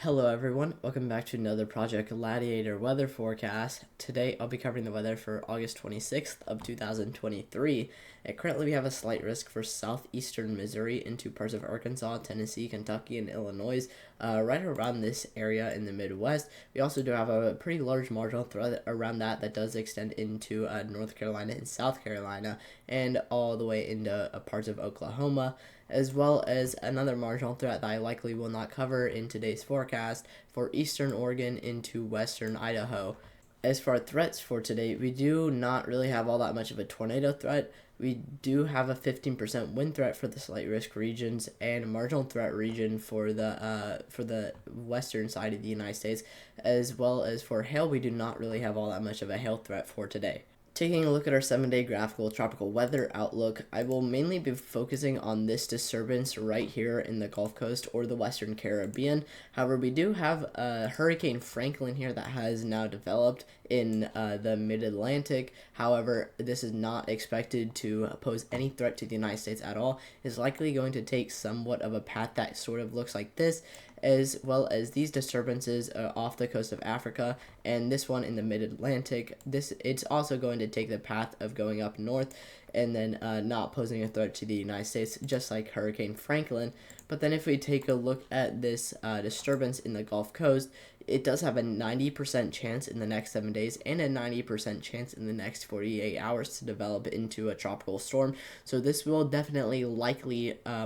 Hello everyone, welcome back to another Project Gladiator weather forecast. Today I'll be covering the weather for August 26th of 2023. And currently we have a slight risk for southeastern Missouri into parts of Arkansas, Tennessee, Kentucky, and Illinois, right around this area in the Midwest. We also do have a pretty large marginal threat around that does extend into North Carolina and South Carolina and all the way into parts of Oklahoma, as well as another marginal threat that I likely will not cover in today's forecast for eastern Oregon into western Idaho. As for threats for today, we do not really have all that much of a tornado threat. We do have a 15% wind threat for the slight risk regions and a marginal threat region for the western side of the United States, as well as for hail. We do not really have all that much of a hail threat for today. Taking a look at our 7-day graphical tropical weather outlook, I will mainly be focusing on this disturbance right here in the Gulf Coast or the Western Caribbean. However, we do have Hurricane Franklin here that has now developed in the mid-Atlantic. However, this is not expected to pose any threat to the United States at all. It's likely going to take somewhat of a path that sort of looks like this, as well as these disturbances off the coast of Africa and this one in the mid-Atlantic. It's also going to take the path of going up north and then not posing a threat to the United States, just like Hurricane Franklin. But then if we take a look at this disturbance in the Gulf Coast, it does have a 90% chance in the next 7 days and a 90% chance in the next 48 hours to develop into a tropical storm. So this will definitely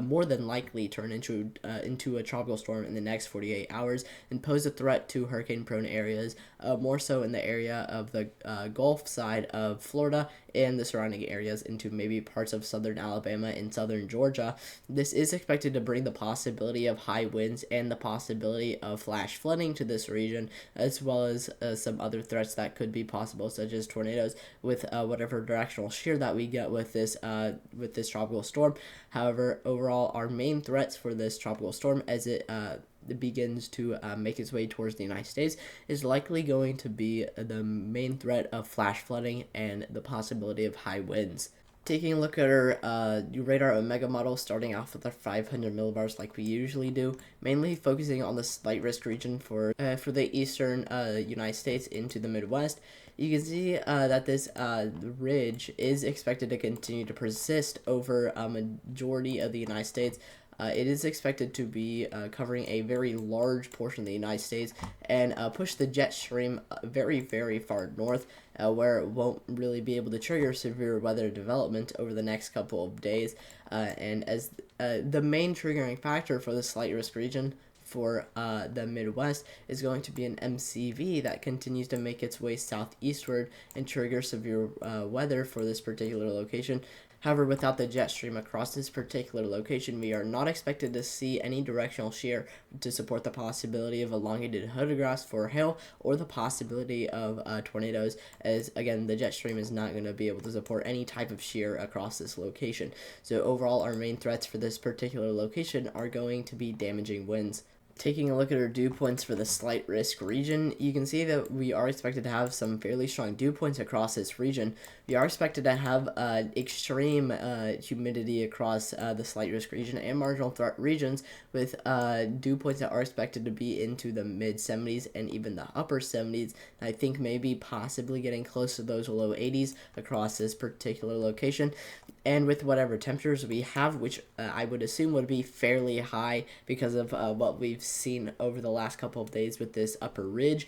more than likely turn into a tropical storm in the next 48 hours and pose a threat to hurricane-prone areas, more so in the area of the Gulf side of Florida and the surrounding areas into maybe parts of southern Alabama and southern Georgia. This is expected to bring the possibility of high winds and the possibility of flash flooding to this region, as well as some other threats that could be possible, such as tornadoes with whatever directional shear that we get with this tropical storm. However, overall, our main threats for this tropical storm, as it begins to make its way towards the United States, is likely going to be the main threat of flash flooding and the possibility of high winds. Taking a look at our radar Omega model, starting off with our 500 millibars like we usually do, mainly focusing on the slight risk region for the eastern United States into the Midwest. You can see that this ridge is expected to continue to persist over a majority of the United States. It is expected to be covering a very large portion of the United States and push the jet stream very, very far north, where it won't really be able to trigger severe weather development over the next couple of days. And as the main triggering factor for the slight risk region for the Midwest is going to be an MCV that continues to make its way southeastward and trigger severe weather for this particular location. However, without the jet stream across this particular location, we are not expected to see any directional shear to support the possibility of elongated photographs for hail or the possibility of tornadoes, as again, the jet stream is not going to be able to support any type of shear across this location. So overall, our main threats for this particular location are going to be damaging winds. Taking a look at our dew points for the slight risk region, you can see that we are expected to have some fairly strong dew points across this region. We are expected to have extreme humidity across the slight risk region and marginal threat regions, with dew points that are expected to be into the mid 70s and even the upper 70s. I think maybe possibly getting close to those low 80s across this particular location. And with whatever temperatures we have, which I would assume would be fairly high because of what we've seen over the last couple of days with this upper ridge,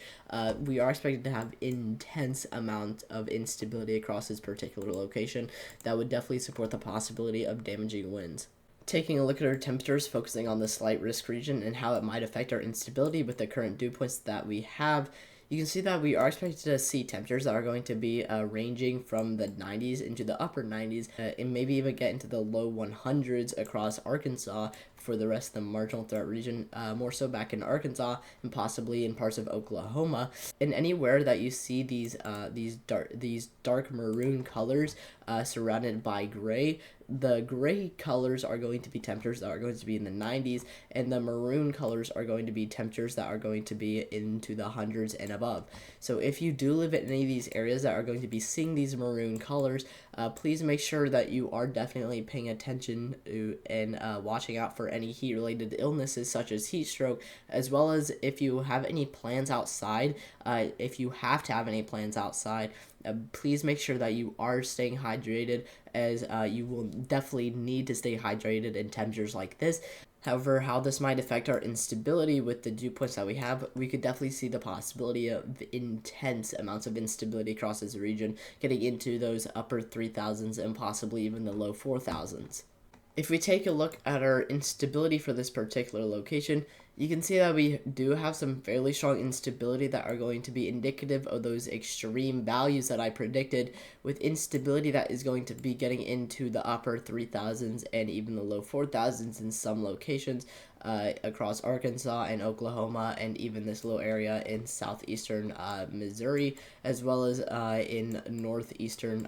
we are expected to have intense amount of instability across this particular location that would definitely support the possibility of damaging winds. Taking a look at our temperatures, focusing on the slight risk region and how it might affect our instability with the current dew points that we have, you can see that we are expected to see temperatures that are going to be ranging from the 90s into the upper 90s and maybe even get into the low 100s across Arkansas for the rest of the marginal threat region, more so back in Arkansas and possibly in parts of Oklahoma. And anywhere that you see these dark maroon colors surrounded by gray, the gray colors are going to be temperatures that are going to be in the 90s, and the maroon colors are going to be temperatures that are going to be into the hundreds and above. So if you do live in any of these areas that are going to be seeing these maroon colors, please make sure that you are definitely paying attention to and watching out for any heat-related illnesses such as heat stroke, as well as if you have any plans outside. If you have to have any plans outside, please make sure that you are staying hydrated, as you will definitely need to stay hydrated in temperatures like this. However, how this might affect our instability with the dew points that we have, we could definitely see the possibility of intense amounts of instability across this region, getting into those upper 3000s and possibly even the low 4000s. If we take a look at our instability for this particular location, you can see that we do have some fairly strong instability that are going to be indicative of those extreme values that I predicted, with instability that is going to be getting into the upper 3000s and even the low 4000s in some locations across Arkansas and Oklahoma, and even this little area in southeastern Missouri, as well as in northeastern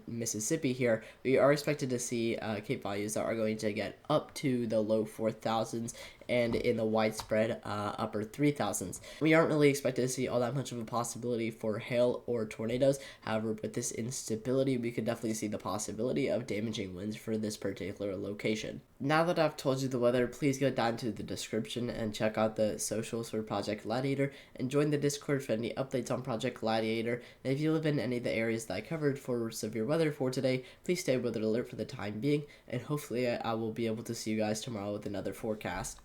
Mississippi here. We are expected to see Cape values that are going to get up to the low 4000s and in the widespread upper 3000s. We aren't really expected to see all that much of a possibility for hail or tornadoes. However, with this instability, we could definitely see the possibility of damaging winds for this particular location. Now that I've told you the weather, please go down to the description and check out the socials for Project Gladiator, and join the Discord for any updates on Project Gladiator. And if you live in any of the areas that I covered for severe weather for today, please stay weather alert for the time being, and hopefully I will be able to see you guys tomorrow with another forecast.